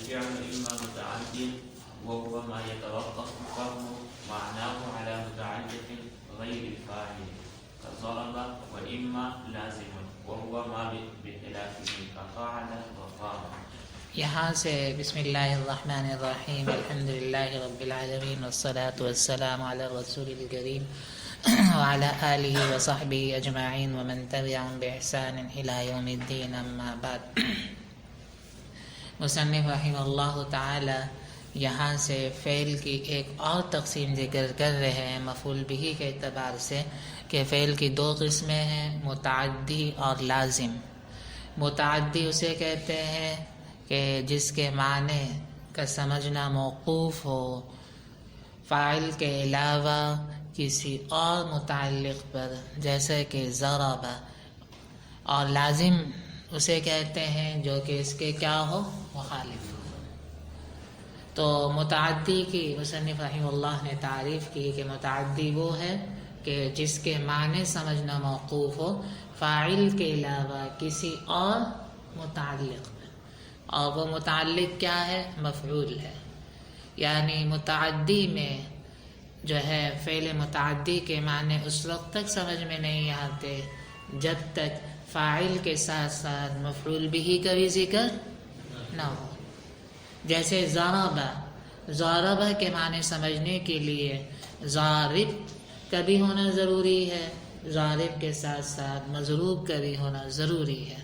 الفعل إما متعد وهو ما يتوقف فهم معناه على متعدد غير الفاعل كضرب، وإما لازم وهو ما بخلافه كقعد وقام. یہاں سے بسم اللہ الرحمن الرحیم الحمد للہ رب العالمین والصلاة والسلام علی الرسول الکریم وعلی آلہ وصحبہ اجمعین ومن تبعهم بإحسان الى یوم الدین، اما بعد۔ مصنف رحمہ اللہ تعالی یہاں سے فعل کی ایک اور تقسیم ذکر کر رہے ہیں مفعول بہ کے اعتبار سے کہ فعل کی دو قسمیں ہیں، متعدی اور لازم۔ متعدی اسے کہتے ہیں کہ جس کے معنی کا سمجھنا موقوف ہو فاعل کے علاوہ کسی اور متعلق پر، جیسے کہ ضرب، اور لازم اسے کہتے ہیں جو کہ اس کے کیا ہو، مخالف ہو۔ تو متعدی کی مصنف رحمہ اللہ نے تعریف کی کہ متعدی وہ ہے کہ جس کے معنی سمجھنا موقوف ہو فاعل کے علاوہ کسی اور متعلق پر، اور وہ متعلق کیا ہے، مفعول ہے۔ یعنی متعدی میں جو ہے فعل متعدی کے معنی اس وقت تک سمجھ میں نہیں آتے جب تک فاعل کے ساتھ ساتھ مفعول بہ کا بھی ذکر نہ ہو۔ جیسے ضرب، ضرب کے معنی سمجھنے کے لیے ضارب کا بھی ہونا ضروری ہے، ضارب کے ساتھ ساتھ مضروب کا بھی ہونا ضروری ہے۔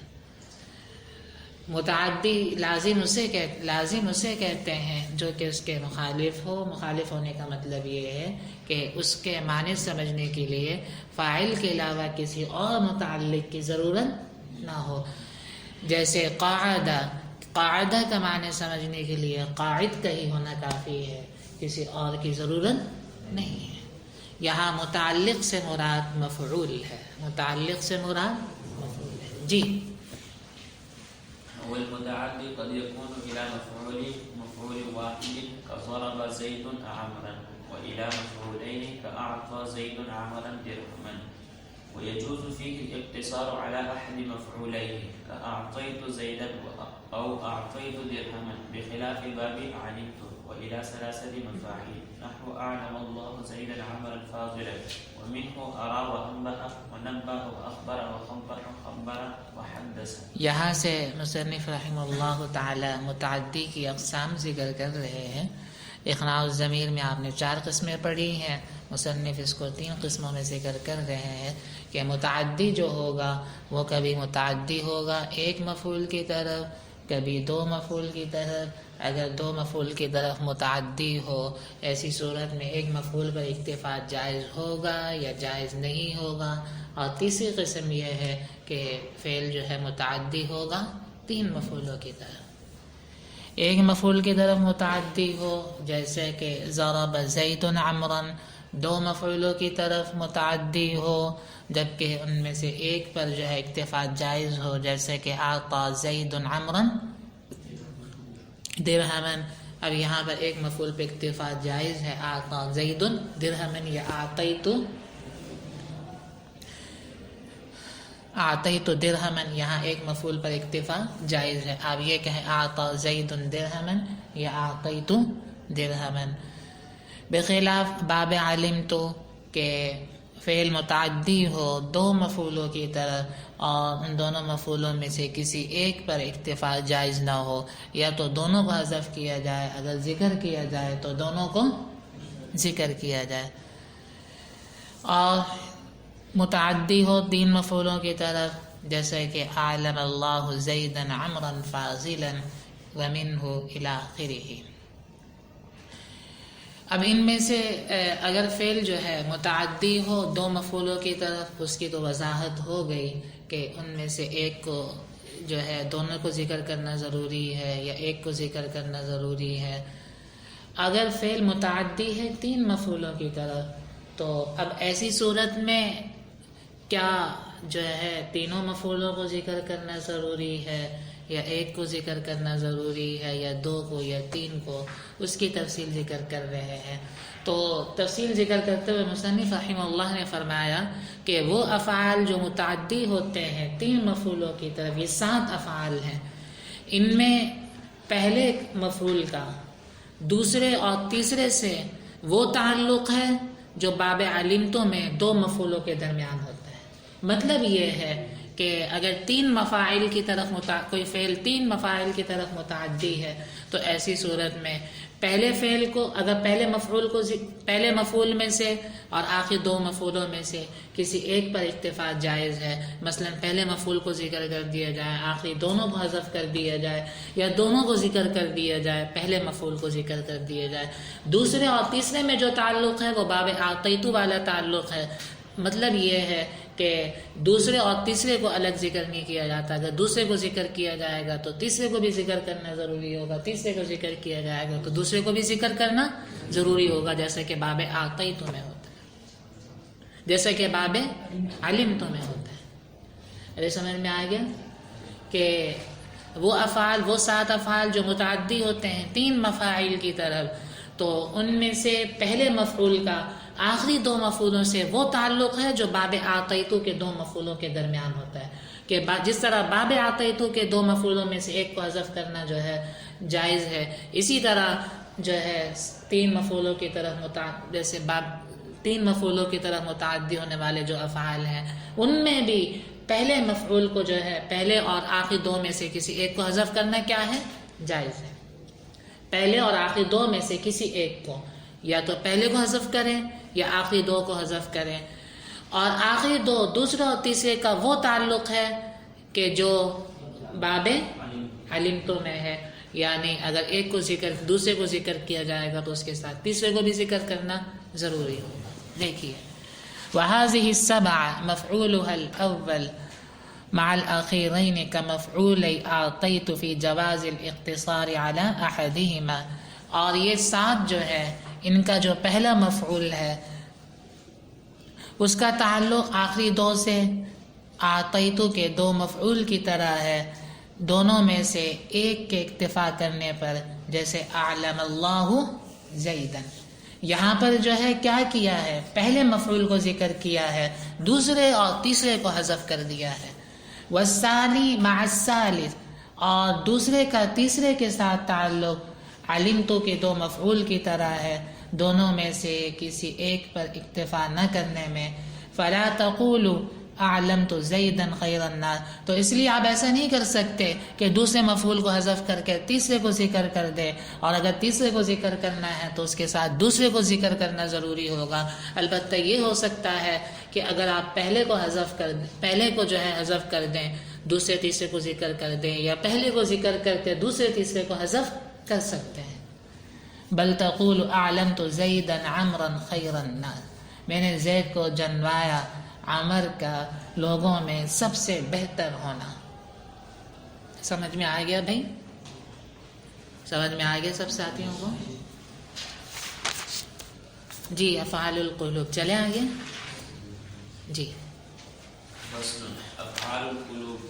متعدی لازم اسے کہتے ہیں جو کہ اس کے مخالف ہو۔ مخالف ہونے کا مطلب یہ ہے کہ اس کے معنی سمجھنے کے لیے فاعل کے علاوہ کسی اور متعلق کی ضرورت نہ ہو۔ جیسے قعد، قعدہ کا معنی سمجھنے کے لیے قاعد کا ہی ہونا کافی ہے، کسی اور کی ضرورت نہیں ہے۔ یہاں متعلق سے مراد مفعول ہے، متعلق سے مراد مفعول ہے۔ جی، والمتعدي قد يكون إلى مفعول واحد كضرب زيد عمرا، وإلى مفعولين كأعطى زيد عمرا درهما، ويجوز فيه الاقتصار على أحد مفعولين كأعطيت زيدا أو أعطيت درهما، بخلاف باب علمت، وإلى ثلاثة مفاعيل نحو أعلم الله زيدا عمرا فاضلا، ومنه أرى وأنبأ ونبأ وأخبر وخبر وحدث۔ یہاں سے مصنف رحمہ اللہ تعالی متعدی کی اقسام ذکر کر رہے ہیں۔ اقناع الضمیر میں آپ نے 4 قسمیں پڑھی ہیں، مصنف اس کو 3 قسموں میں ذکر کر رہے ہیں کہ متعدی جو ہوگا وہ کبھی متعدی ہوگا ایک مفعول کی طرف، کبھی 2 مفعول کی طرف۔ اگر 2 مفعول کی طرف متعدی ہو، ایسی صورت میں ایک مفعول پر اکتفا جائز ہوگا یا جائز نہیں ہوگا۔ اور تیسری قسم یہ ہے کہ فعل جو ہے متعدی ہوگا 3 مفعولوں کی طرف۔ ایک مفعول کی طرف متعدی ہو جیسے کہ ضرب زید عمرا، 2 مفعولوں کی طرف متعدی ہو جبکہ ان میں سے ایک پر جو ہے اکتفا جائز ہو، جیسے کہ اعطى زید عمرا درہما۔ اب یہاں پر ایک مفعول پہ اکتفا جائز ہے، اعطى زید درہما یا اعطیت درہما، یہاں ایک مفعول پر اکتفا جائز ہے۔ آپ یہ کہیں اعطى زید درہما یا اعطیت درہما۔ بخلاف باب علمت کہ فعل متعدی ہو 2 مفعولوں کی طرف اور ان دونوں مفعولوں میں سے کسی ایک پر اکتفا جائز نہ ہو، یا تو دونوں کو حذف کیا جائے، اگر ذکر کیا جائے تو دونوں کو ذکر کیا جائے۔ اور متعدی ہو 3 مفعولوں کی طرف جیسے کہ اعلم اللہ زیدا عمرا فاضلا ومنہ الی آخرہ۔ اب ان میں سے اگر فعل جو ہے متعدی ہو 2 مفعولوں کی طرف، اس کی تو وضاحت ہو گئی کہ ان میں سے ایک کو جو ہے دونوں کو ذکر کرنا ضروری ہے یا ایک کو ذکر کرنا ضروری ہے۔ اگر فعل متعدی ہے 3 مفعولوں کی طرف تو اب ایسی صورت میں کیا جو ہے تینوں مفعولوں کو ذکر کرنا ضروری ہے یا ایک کو ذکر کرنا ضروری ہے یا 2 کو یا 3 کو، اس کی تفصیل ذکر کر رہے ہیں۔ تو تفصیل ذکر کرتے ہوئے مصنف رحمہ اللہ نے فرمایا کہ وہ افعال جو متعدی ہوتے ہیں 3 مفعولوں کی طرف، یہ 7 افعال ہیں۔ ان میں پہلے مفعول کا دوسرے اور تیسرے سے وہ تعلق ہے جو باب علمتو میں دو مفعولوں کے درمیان ہوتا ہے۔ مطلب یہ ہے کہ اگر تین مفاعل کی طرف کوئی فعل تین مفاعل کی طرف متعدی ہے تو ایسی صورت میں پہلے فعل کو اگر پہلے مفعول میں سے اور آخر دو مفعولوں میں سے کسی ایک پر اکتفا جائز ہے، مثلا پہلے مفعول کو ذکر کر دیا جائے، آخری دونوں کو حذف کر دیا جائے، یا دونوں کو ذکر کر دیا جائے، پہلے مفعول کو ذکر کر دیا جائے۔ دوسرے اور تیسرے میں جو تعلق ہے وہ باب اعطیتو والا تعلق ہے۔ مطلب یہ ہے کہ دوسرے اور تیسرے کو الگ ذکر نہیں کیا جاتا، اگر دوسرے کو ذکر کیا جائے گا تو تیسرے کو بھی ذکر کرنا ضروری ہوگا، تیسرے کو ذکر کیا جائے گا تو دوسرے کو بھی ذکر کرنا ضروری ہوگا، جیسے کہ باب اعطیتو میں ہوتا ہے، جیسے کہ باب علمتو میں ہوتا ہے۔ ارے سمجھ میں آ گیا کہ وہ افعال، وہ 7 افعال جو متعدی ہوتے ہیں تین مفاعل کی طرف، تو ان میں سے پہلے مفعول کا آخری دو مفعولوں سے وہ تعلق ہے جو باب اعطیتو کے دو مفعولوں کے درمیان ہوتا ہے، کہ جس طرح باب اعطیتو کے دو مفعولوں میں سے ایک کو حذف کرنا جو ہے جائز ہے، اسی طرح جو ہے تین مفعولوں کی طرف جیسے تین مفعولوں کی طرف متعدی ہونے والے جو افعال ہیں ان میں بھی پہلے مفعول کو جو ہے پہلے اور آخری دو میں سے کسی ایک کو حذف کرنا کیا ہے؟ جائز ہے۔ پہلے اور آخری دو میں سے کسی ایک کو یا تو پہلے کو حذف کریں یا آخری دو کو حذف کریں، اور آخری دو دوسرے اور تیسرے کا وہ تعلق ہے کہ جو باب علمتو میں ہے، یعنی اگر ایک کو دوسرے کو ذکر کیا جائے گا تو اس کے ساتھ تیسرے کو بھی ذکر کرنا ضروری ہوگا۔ دیکھیے وَهَذِهِ السَّبْعَ مَفْعُولُهَا الْأَوَّلُ مع الأخيرين كمفعولي أعطيت في جواز الاقتصار على أحدهما، اور یہ 7 جو ہے ان کا جو پہلا مفعول ہے اس کا تعلق آخری دو سے اعطیتو کے دو مفعول کی طرح ہے، دونوں میں سے ایک کے اکتفا کرنے پر، جیسے اعلم اللہ زیدن۔ یہاں پر جو ہے کیا کیا ہے؟ پہلے مفعول کو ذکر کیا ہے، دوسرے اور تیسرے کو حذف کر دیا ہے۔ والثانی مع الثالث، اور دوسرے کا تیسرے کے ساتھ تعلق علمتو کے دو مفعول کی طرح ہے، دونوں میں سے کسی ایک پر اکتفا نہ کرنے میں۔ فلا تقولوا اعلمت زیدا خیر الناس، تو اس لیے آپ ایسا نہیں کر سکتے کہ دوسرے مفعول کو حذف کر کے تیسرے کو ذکر کر دے، اور اگر تیسرے کو ذکر کرنا ہے تو اس کے ساتھ دوسرے کو ذکر کرنا ضروری ہوگا۔ البتہ یہ ہو سکتا ہے کہ اگر آپ پہلے کو جو ہے حذف کر دیں، دوسرے تیسرے کو ذکر کر دیں، یا پہلے کو ذکر کر کے دوسرے تیسرے کو حذف کر سکتے ہیں۔ بل تقول اعلمت زیدا عمرا خیر الناس، میں نے زید کو جنوایا عمر کا لوگوں میں سب سے بہتر ہونا۔ سمجھ میں آ گیا بھائی؟ سمجھ میں آ گیا سب ساتھیوں کو؟ جی افعال القلوب، چلیں آگے۔ جی افعال القلوب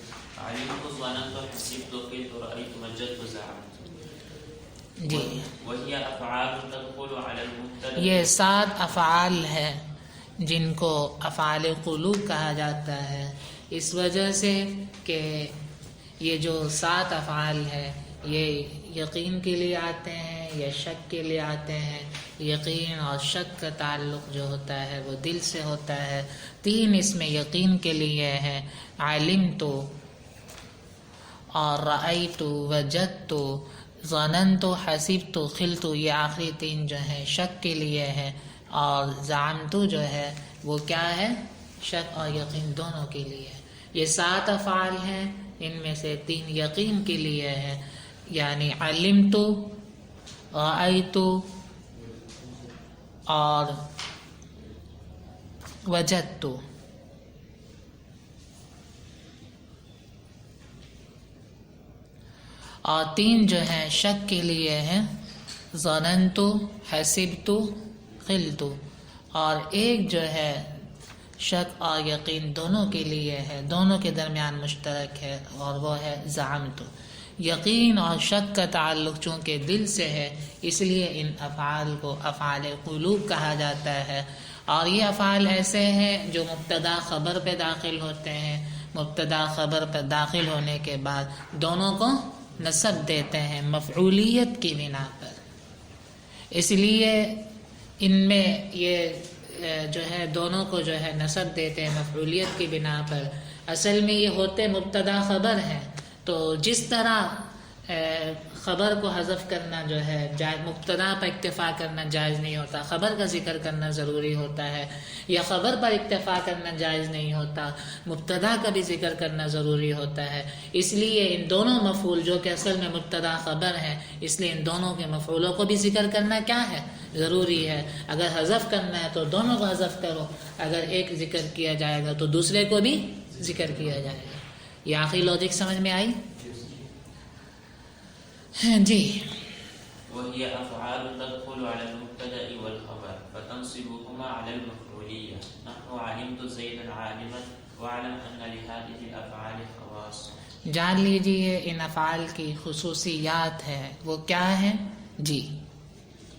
علمت ظننت حسبت قلت رأيت مجدت زعمت، جی وهي افعال تدخل على المبتدأ، یہ 7 افعال ہیں جن کو افعال قلوب کہا جاتا ہے، اس وجہ سے کہ یہ جو 7 افعال ہیں یہ یقین کے لیے آتے ہیں یا شک کے لیے آتے ہیں۔ یقین اور شک کا تعلق جو ہوتا ہے وہ دل سے ہوتا ہے۔ 3 اس میں یقین کے لیے ہے، علمت اور رأیت وجدت ظننت حسبت خلت، یہ آخری 3 جو ہیں شک کے لیے ہے، اور زعمت جو ہے وہ کیا ہے؟ شک اور یقین دونوں کے لیے ہے۔ یہ 7 افعال ہیں، ان میں سے 3 یقین کے لیے ہے، یعنی علمت، رأیت اور وجدت۔ اور 3 جو ہیں شک کے لیے ہیں، ظننت، حسبت، خلت، اور ایک جو ہے شک اور یقین دونوں کے لیے ہے، دونوں کے درمیان مشترک ہے، اور وہ ہے زعمت۔ یقین اور شک کا تعلق چونکہ دل سے ہے، اس لیے ان افعال کو افعال قلوب کہا جاتا ہے۔ اور یہ افعال ایسے ہیں جو مبتدا خبر پہ داخل ہوتے ہیں، مبتدا خبر پر داخل ہونے کے بعد دونوں کو نسب دیتے ہیں مفعولیت کی بنا پر، اس لیے ان میں یہ جو ہے دونوں کو جو ہے نسب دیتے ہیں مفعولیت کی بنا پر. اصل میں یہ ہوتے مبتدا خبر ہیں، تو جس طرح خبر کو حذف کرنا جو ہے مبتدا پر اکتفا کرنا جائز نہیں ہوتا، خبر کا ذکر کرنا ضروری ہوتا ہے، یا خبر پر اکتفا کرنا جائز نہیں ہوتا، مبتدا کا بھی ذکر کرنا ضروری ہوتا ہے. اس لیے ان دونوں مفعول جو کہ اصل میں مبتدا خبر ہیں، اس لیے ان دونوں کے مفعولوں کو بھی ذکر کرنا کیا ہے؟ ضروری ہے. اگر حذف کرنا ہے تو دونوں کو حذف کرو، اگر ایک ذکر کیا جائے گا تو دوسرے کو بھی ذکر کیا جائے گا. یہ آخری لوجک سمجھ میں آئی؟ جی. وهي أفعال تدخل على المبتدأ والخبر فتنصبهما على المفعولية. نحو علمت زيدا عالما واعلم أن لهذه الأفعال خواص. جان لیجئے ان افعال کی خصوصیات ہیں، وہ کیا ہیں؟ جی.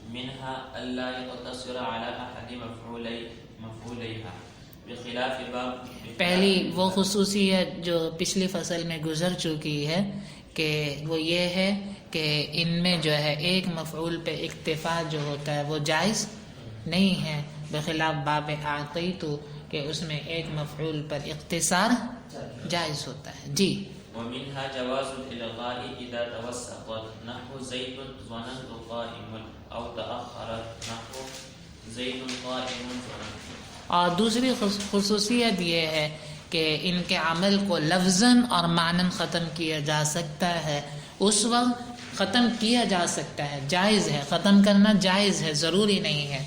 منها ألا يقتصر على أحد مفعوليها بخلاف باب. پہلی وہ خصوصیت جو پچھلی فصل میں گزر چکی ہے کہ وہ یہ ہے کہ ان میں جو ہے ایک مفعول پہ اکتفا جو ہوتا ہے وہ جائز نہیں ہے، بخلاف باب اعطیت کہ اس میں ایک مفعول پر اختصار جائز ہوتا ہے. جی. ومنها جواز الإلغاء إذا توسطت. نحو زيد ظننت قائم أو تأخرت. نحو زيد قائم ظننت. اور دوسری خصوصیت یہ ہے کہ ان کے عمل کو لفظاً اور معناً ختم کیا جا سکتا ہے، اس وقت ختم کیا جا سکتا ہے، جائز ہے، ختم کرنا جائز ہے، ضروری نہیں ہے.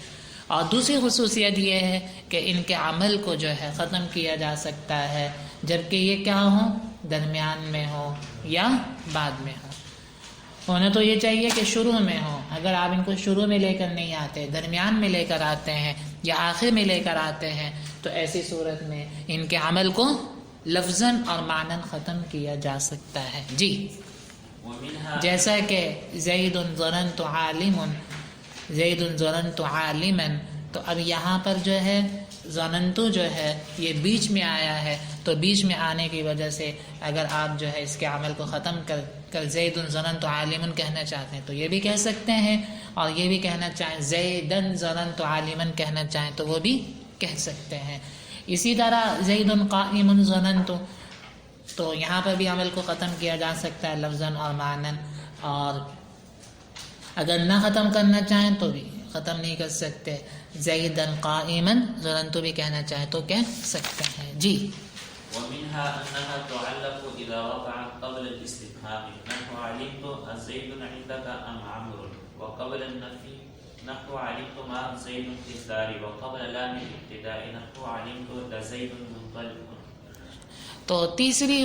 اور دوسری خصوصیت یہ ہے کہ ان کے عمل کو جو ہے ختم کیا جا سکتا ہے جبکہ یہ کیا ہو؟ درمیان میں ہو یا بعد میں ہو. ہونا تو یہ چاہیے کہ شروع میں ہو. اگر آپ ان کو شروع میں لے کر نہیں آتے، درمیان میں لے کر آتے ہیں یا آخر میں لے کر آتے ہیں، تو ایسی صورت میں ان کے عمل کو لفظاً اور معناً ختم کیا جا سکتا ہے. جی. جیسا کہ زید ظننت عالم، زید ظننت عالما، تو اب یہاں پر جو ہے ظننت جو ہے یہ بیچ میں آیا ہے، تو بیچ میں آنے کی وجہ سے اگر آپ جو ہے اس کے عمل کو ختم کر زید ظننت عالما کہنا چاہتے ہیں تو یہ بھی کہہ سکتے ہیں، اور یہ بھی کہنا چاہیں زیدا ظننت عالما کہنا چاہیں تو وہ بھی کہہ سکتے ہیں. اسی طرح زید قائم ظننت، تو یہاں پر بھی عمل کو ختم کیا جا سکتا ہے لفظاً اور معناً، اور اگر نہ ختم کرنا چاہیں تو بھی ختم نہیں کر سکتے. زیدا قائما ظننت بھی کہنا چاہیں تو کہہ سکتے ہیں. جی. ومنها أنها تعلق إذا وقعت قبل الاستفهام. نحو علمت الزيد عندك أم عمرو. وقبل النفي نحو علمت ما زيد في الدار. وقبل لام الابتداء نحو علمت لزيد منطلق. تو تیسری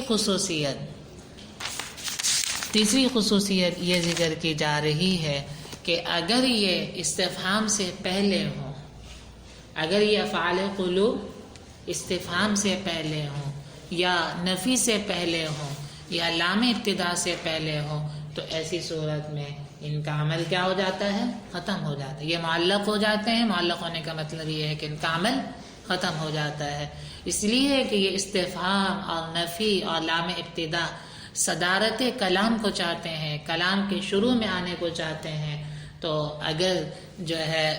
خصوصیت یہ ذکر کی جا رہی ہے کہ اگر یہ استفہام سے پہلے ہوں، اگر یہ افعال قلوب استفہام سے پہلے ہوں یا نفی سے پہلے ہوں یا لام ابتدا سے پہلے ہوں، تو ایسی صورت میں ان کا عمل کیا ہو جاتا ہے؟ ختم ہو جاتا ہے. یہ معلق ہو جاتے ہیں. معلق ہونے کا مطلب یہ ہے کہ ان کا عمل ختم ہو جاتا ہے، اس لیے کہ یہ استفہام اور نفی اور لام ابتدا صدارت کلام کو چاہتے ہیں، کلام کے شروع میں آنے کو چاہتے ہیں. تو اگر جو ہے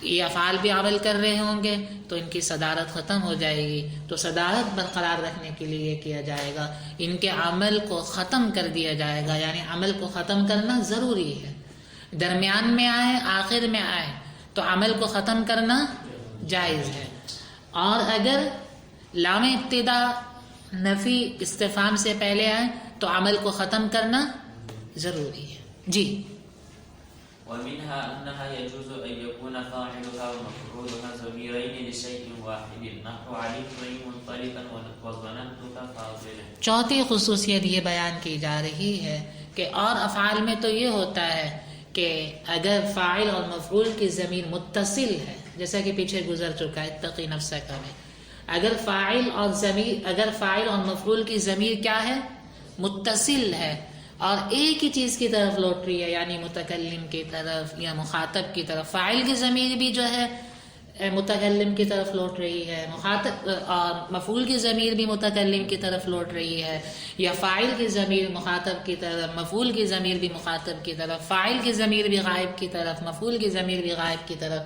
یہ افعال بھی عمل کر رہے ہوں گے تو ان کی صدارت ختم ہو جائے گی. تو صدارت برقرار رکھنے کے لیے یہ کیا جائے گا، ان کے عمل کو ختم کر دیا جائے گا. یعنی عمل کو ختم کرنا ضروری ہے، درمیان میں آئے آخر میں آئے تو عمل کو ختم کرنا جائز ہے. اور اگر لام ابتدا نفی استفہام سے پہلے آئے تو عمل کو ختم کرنا ضروری ہے. جی. ومنها أنها يجوز أن يكون فاعلها ومفعولها ضميرين لشيء واحد. نحو علمتني منطلقا وظننتك فاضلا. چوتھی خصوصیت یہ بیان کی جا رہی ہے کہ اور افعال میں تو یہ ہوتا ہے کہ اگر فاعل اور مفعول کی ضمیر متصل ہے، جیسا کہ پیچھے گزر چکا ہے اتقی نفسک میں، اگر فاعل اور مفعول کی ضمیر کیا ہے؟ متصل ہے اور ایک ہی چیز کی طرف لوٹ رہی ہے، یعنی متکلم کی طرف یا مخاطب کی طرف. فاعل کی ضمیر بھی جو ہے متکلم کی طرف لوٹ رہی ہے، مخاطب اور مفعول کی ضمیر بھی متکلم کی طرف لوٹ رہی ہے، یا فاعل کی ضمیر مخاطب کی طرف، مفعول کی ضمیر بھی مخاطب کی طرف، فاعل کی ضمیر بھی غائب کی طرف، مفعول کی ضمیر بھی غائب کی طرف،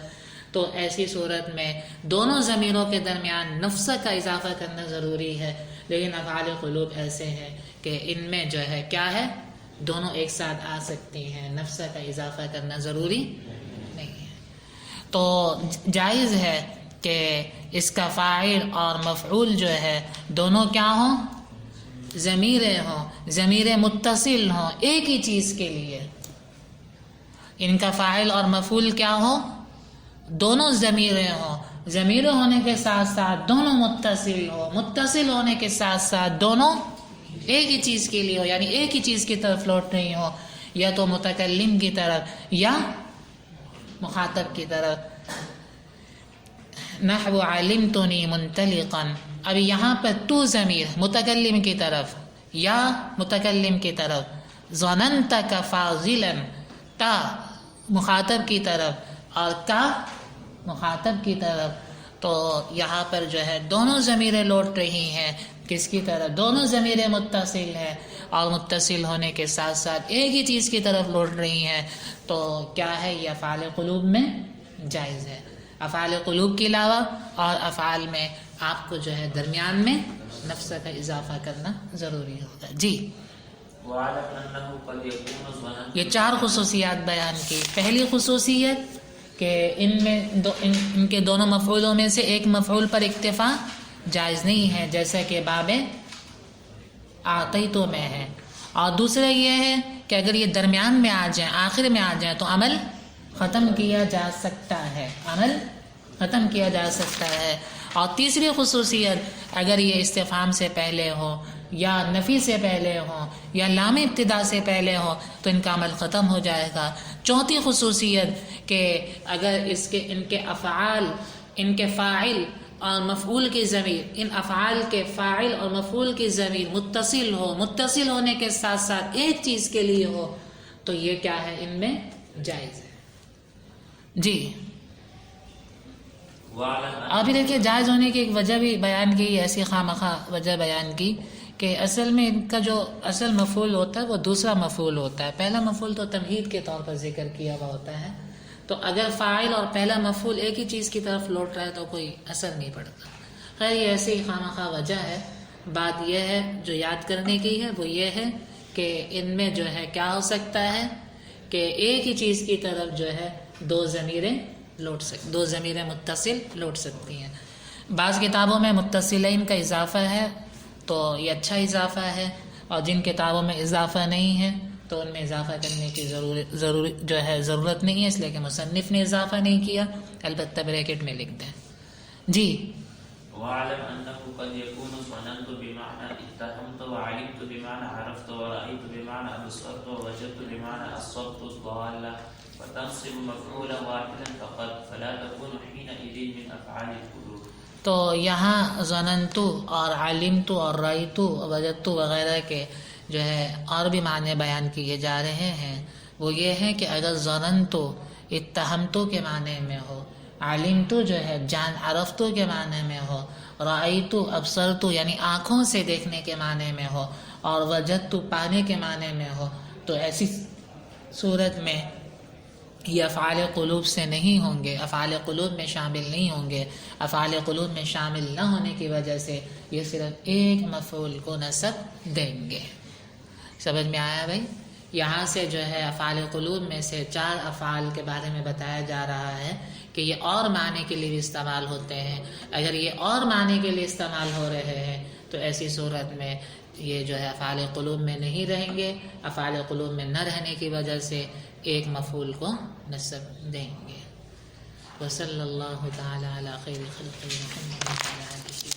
تو ایسی صورت میں دونوں ضمیروں کے درمیان نفس کا اضافہ کرنا ضروری ہے. لیکن افعال قلوب ایسے ہیں کہ ان میں جو ہے کیا ہے، دونوں ایک ساتھ آ سکتی ہیں، نفس کا اضافہ کرنا ضروری نہیں ہے. تو جائز ہے کہ اس کا فاعل اور مفعول جو ہے دونوں کیا ہوں، ضمیریں ہوں، ضمیر متصل ہوں ایک ہی چیز کے لیے. ان کا فاعل اور مفعول کیا ہو، دونوں ضمیریں ہوں، ضمیر ہونے کے ساتھ ساتھ دونوں متصل ہو، متصل ہونے کے ساتھ ساتھ دونوں ایک ہی چیز کے لیے ہو، یعنی ایک ہی چیز کی طرف لوٹ رہی ہو، یا تو متکلم کی طرف یا مخاطب کی طرف. نحو علمتنی منطلقا، اب یہاں پر تو ضمیر متکلم کی طرف یا متکلم کی طرف، ظننتک فاضلا تا مخاطب کی طرف اور کا مخاطب کی طرف. تو یہاں پر جو ہے دونوں ضمیریں لوٹ رہی ہیں، کس کی طرف، دونوں ضمیریں متصل ہیں اور متصل ہونے کے ساتھ ساتھ ایک ہی چیز کی طرف لوٹ رہی ہیں. تو کیا ہے، یہ افعال قلوب میں جائز ہے. افعال قلوب کے علاوہ اور افعال میں آپ کو جو ہے درمیان میں نفس کا اضافہ کرنا ضروری ہوگا. جی، یہ 4 خصوصیات بیان کی. پہلی خصوصیت کہ ان کے دونوں مفعولوں میں سے ایک مفعول پر اکتفا جائز نہیں ہے، جیسا کہ باب اعطیتو میں ہے. اور دوسرا یہ ہے کہ اگر یہ درمیان میں آ جائیں، آخر میں آ جائیں، تو عمل ختم کیا جا سکتا ہے، عمل ختم کیا جا سکتا ہے. اور تیسری خصوصیت، اگر یہ استفہام سے پہلے ہو یا نفی سے پہلے ہو یا لام ابتدا سے پہلے ہو تو ان کا عمل ختم ہو جائے گا. چوتھی خصوصیت کہ اگر ان کے افعال، ان کے فاعل اور مفعول کی ضمیر، ان افعال کے فاعل اور مفعول کی ضمیر متصل ہو، متصل ہونے کے ساتھ ساتھ ایک چیز کے لیے ہو، تو یہ کیا ہے، ان میں جائز ہے. جی، ابھی دیکھیے جائز ہونے کی ایک وجہ بھی بیان کی، ایسی خواہ وجہ بیان کی کہ اصل میں ان کا جو اصل مفعول ہوتا ہے وہ دوسرا مفعول ہوتا ہے. پہلا مفعول تو تمہید کے طور پر ذکر کیا ہوا ہوتا ہے. تو اگر فاعل اور پہلا مفعول ایک ہی چیز کی طرف لوٹ رہا ہے تو کوئی اثر نہیں پڑتا. خیر، یہ ایسی ہی خواہ وجہ ہے. بات یہ ہے جو یاد کرنے کی ہے وہ یہ ہے کہ ان میں جو ہے کیا ہو سکتا ہے کہ ایک ہی چیز کی طرف جو ہے دو ضمیریں متصل لوٹ سکتی ہیں. بعض کتابوں میں متصلین کا اضافہ ہے تو یہ اچھا اضافہ ہے، اور جن کتابوں میں اضافہ نہیں ہے تو ان میں اضافہ کرنے کی ضرورت نہیں ہے، اس لیے کہ مصنف نے اضافہ نہیں کیا، البتہ بریکٹ میں لکھ دیں. جی، وَاعْلَمْ أَنَّهُ قَدْ يَكُونُ ظَنَنْتُ بِمَعْنَى اتَّهَمْتُ وَعَلِمْتُ بِمَعْنَى عَرَفْتُ وَرَأَيْتُ بِمَعْنَى أَبْصَرْتُ وَوَجَدْتُ بِمَعْنَى أَصَّبْتُ الضَّالَّةَ وَتَنصِبُ مَفْعُولًا وَاحِدًا فَقَدْ فَلَا تَكُونُ حِينَئِذٍ مِنْ أَفْعَالِ الْقُلُوبِ. تو یہاں ظننتو اور علمتو اور رأیتو اور وجدتو وغیرہ کے جو ہے اور بھی معنی بیان کیے جا رہے ہیں. وہ یہ ہے کہ اگر ظننتو اتہمتو کے معنی میں ہو، علمتو جو ہے عرفتو کے معنی میں ہو، رأیتو ابصرتو یعنی آنکھوں سے دیکھنے کے معنی میں ہو، اور وجدتو پانے کے معنی میں ہو، تو ایسی صورت میں یہ افعال قلوب سے نہیں ہوں گے، افعال قلوب میں شامل نہیں ہوں گے. افعال قلوب میں شامل نہ ہونے کی وجہ سے یہ صرف ایک مفعول کو نصب دیں گے. سمجھ میں آیا بھائی؟ یہاں سے جو ہے افعال قلوب میں سے 4 افعال کے بارے میں بتایا جا رہا ہے کہ یہ اور معنی کے لیے بھی استعمال ہوتے ہیں. اگر یہ اور معنی کے لیے استعمال ہو رہے ہیں تو ایسی صورت میں یہ جو ہے افعال قلوب میں نہیں رہیں گے. افعال قلوب میں نہ رہنے کی وجہ سے ایک مفعول کو نصب دیں گے. وصلی اللہ تعالی علی خیر خلقہ محمد.